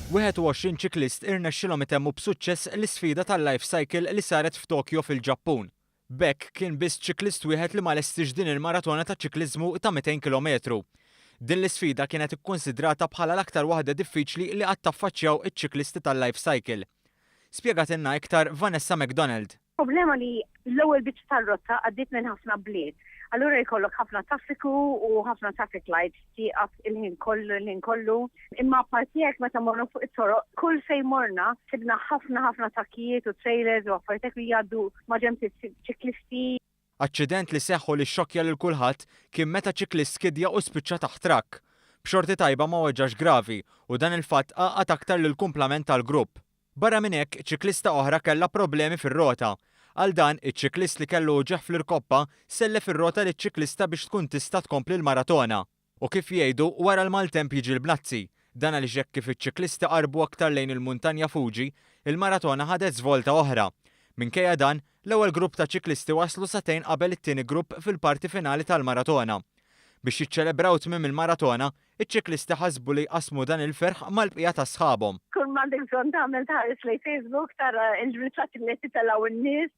21 ċiklist irnexxilhom itemmu b'suċċess l-isfida tal-life cycle li saret f'Tokyo fil-Ġappun. B'hekk kien biss ċiklist wieħed li ma lestix din il-maratona ta' ċikliżmu ta' 200 km. Din l-isfida kienet ikkonsidrata bħala l-aktar waħda diffiċli li qatt taffaċċjaw iċ-ċiklisti tal-life cycle. Spjegatilna iktar Vanessa McDonald. Problema li l-ewwel biċċa tar-rotta għaddiet minn ħafna bliet. Allura jkollok ħafna traffiku u ħafna traffic lights tieqaf il-ħin kollu. Imma partijek meta morru fuq it-toroq, kull fejn morna sibna ħafna takkijiet u trailers u affarijiet li jgħaddu ma' ġemp ċiklisti. Aċċident li seħħu li xokja lil kulħadd kien meta ċiklist skidja u spiċċa taħt trakk. B'xorti tajba ma weġġax gravi u dan il-fatt qaqgħet aktar lil kumplament tal-grupp. Barra minn hekk, ċiklista oħra kellha problemi fir-rota. Għal dan, iċ-ċiklist li kellu ġeħ fl-irkoppa sellef ir-rota liċ-ċiklista biex tkun tista' tkompli l-maratona. U kif jgħidu wara l-maltemp jiġi l-blazzi. Dan għaliex hekk kif iċ-ċiklisti qarbu aktar lejn il-muntanja Fuji, il-maratona ħadet żvolta oħra. Minkejja dan, l-ewwel grupp ta' ċiklisti waslu satejn qabel it-tieni grupp fil-parti finali tal-maratona. Biex jiċċelebraw tmiem il-maratona, iċ-ċiklisti ħasbu li jqasmu dan il-ferħ mal-bqija ta' sħabhom. Kull m'għandek bżonn tagħmel tħares lejn Facebook tara l-ġriċċati li titellgħu in-nies.